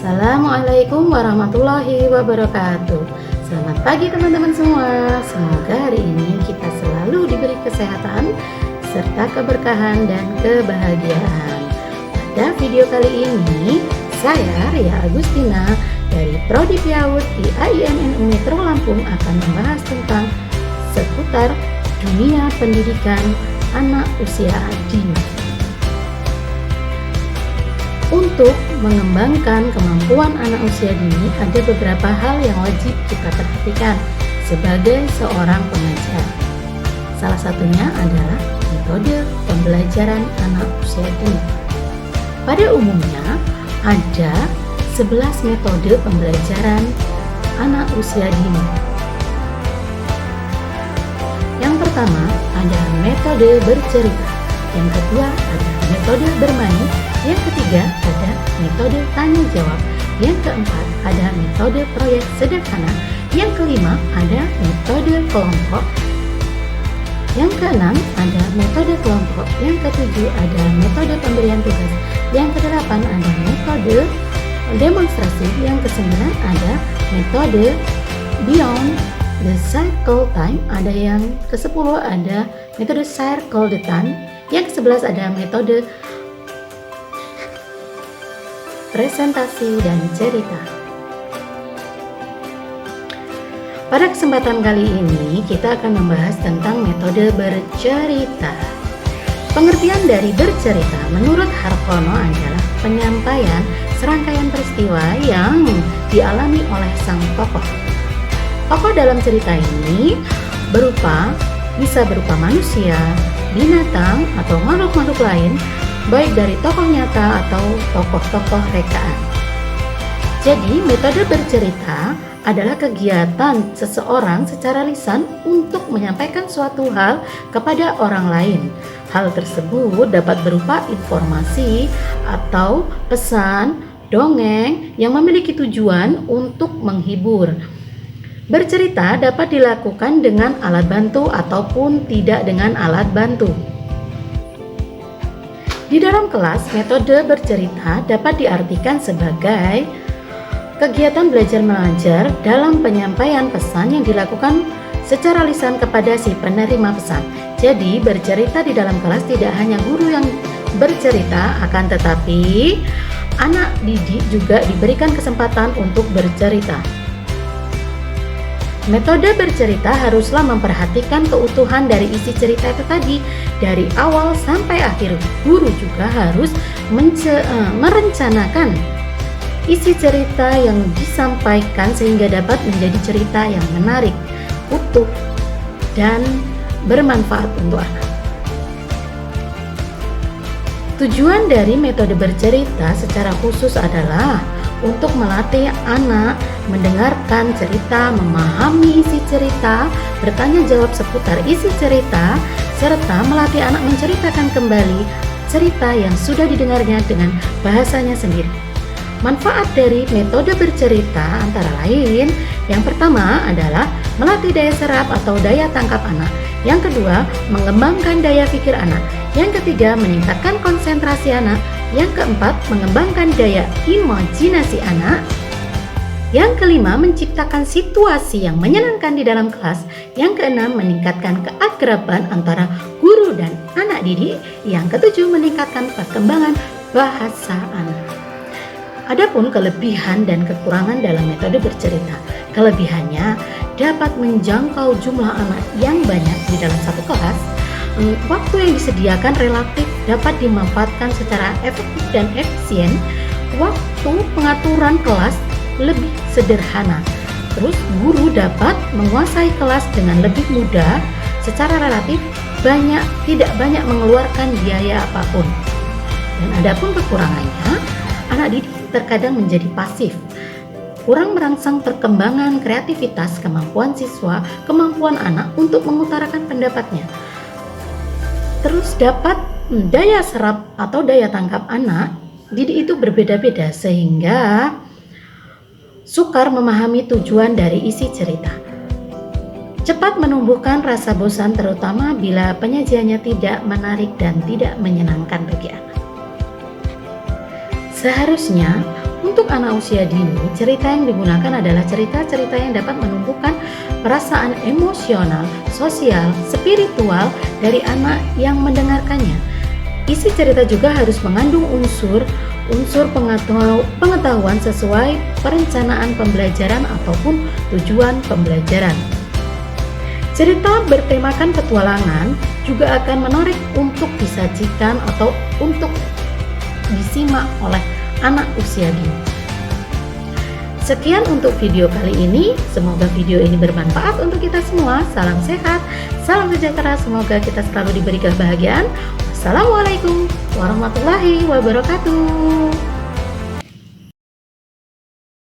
Assalamualaikum warahmatullahi wabarakatuh. Selamat pagi teman-teman semua. Semoga hari ini kita selalu diberi kesehatan serta keberkahan dan kebahagiaan. Pada video kali ini, saya Ria Agustina dari Prodi PIAUD di AIMN Unmetro Lampung akan membahas tentang seputar dunia pendidikan anak usia dini. Untuk mengembangkan kemampuan anak usia dini, ada beberapa hal yang wajib kita perhatikan sebagai seorang pengajar. Salah satunya adalah metode pembelajaran anak usia dini. Pada umumnya, ada 11 metode pembelajaran anak usia dini. Yang pertama ada metode bercerita, yang kedua ada metode bermain, yang ketiga ada metode tanya jawab, yang keempat ada metode proyek sederhana, yang kelima ada metode kelompok, yang keenam ada metode kelompok, yang ketujuh ada metode pemberian tugas, yang kedelapan ada metode demonstrasi, yang kesembilan ada metode beyond the cycle time, ada yang ke-10 ada metode circle the time, yang ke-11 ada metode presentasi dan cerita. Pada kesempatan kali ini kita akan membahas tentang metode bercerita. Pengertian dari bercerita menurut Hartono adalah penyampaian serangkaian peristiwa yang dialami oleh sang tokoh. Tokoh dalam cerita ini bisa berupa manusia, binatang, atau makhluk-makhluk lain, baik dari tokoh nyata atau tokoh-tokoh rekaan. Jadi, metode bercerita adalah kegiatan seseorang secara lisan untuk menyampaikan suatu hal kepada orang lain. Hal tersebut dapat berupa informasi atau pesan, dongeng yang memiliki tujuan untuk menghibur. Bercerita dapat dilakukan dengan alat bantu ataupun tidak dengan alat bantu. Di dalam kelas, metode bercerita dapat diartikan sebagai kegiatan belajar mengajar dalam penyampaian pesan yang dilakukan secara lisan kepada si penerima pesan. Jadi, bercerita di dalam kelas tidak hanya guru yang bercerita, akan tetapi anak didik juga diberikan kesempatan untuk bercerita. Metode bercerita haruslah memperhatikan keutuhan dari isi cerita itu tadi dari awal sampai akhir. Guru juga harus merencanakan isi cerita yang disampaikan sehingga dapat menjadi cerita yang menarik, utuh, dan bermanfaat untuk anak. Tujuan dari metode bercerita secara khusus adalah untuk melatih anak mendengarkan cerita, memahami isi cerita, bertanya jawab seputar isi cerita, serta melatih anak menceritakan kembali cerita yang sudah didengarnya dengan bahasanya sendiri. Manfaat dari metode bercerita antara lain, yang pertama adalah melatih daya serap atau daya tangkap anak, yang kedua mengembangkan daya pikir anak, yang ketiga meningkatkan konsentrasi anak, yang keempat mengembangkan daya imajinasi anak, yang kelima menciptakan situasi yang menyenangkan di dalam kelas, yang keenam meningkatkan keakraban antara guru dan anak didik, yang ketujuh meningkatkan perkembangan bahasa anak. Adapun kelebihan dan kekurangan dalam metode bercerita. Kelebihannya dapat menjangkau jumlah anak yang banyak di dalam satu kelas. Waktu yang disediakan relatif dapat dimanfaatkan secara efektif dan efisien. Waktu pengaturan kelas lebih sederhana. Terus guru dapat menguasai kelas dengan lebih mudah, secara relatif tidak banyak mengeluarkan biaya apapun. Dan adapun kekurangannya, anak didik terkadang menjadi pasif, kurang merangsang perkembangan kreativitas, kemampuan siswa, kemampuan anak untuk mengutarakan pendapatnya. Terus dapat daya serap atau daya tangkap anak didik itu berbeda-beda sehingga sukar memahami tujuan dari isi cerita. Cepat menumbuhkan rasa bosan terutama bila penyajiannya tidak menarik dan tidak menyenangkan bagi anak. Seharusnya Untuk anak usia dini, cerita yang digunakan adalah cerita-cerita yang dapat menumbuhkan perasaan emosional, sosial, spiritual dari anak yang mendengarkannya. Isi cerita juga harus mengandung unsur pengetahuan sesuai perencanaan pembelajaran ataupun tujuan pembelajaran. Cerita bertemakan petualangan juga akan menarik untuk disajikan atau untuk disimak oleh anak usia dini. Sekian untuk video kali ini. Semoga video ini bermanfaat untuk kita semua. Salam sehat, salam sejahtera. Semoga kita selalu diberi kebahagiaan. Wassalamualaikum warahmatullahi wabarakatuh.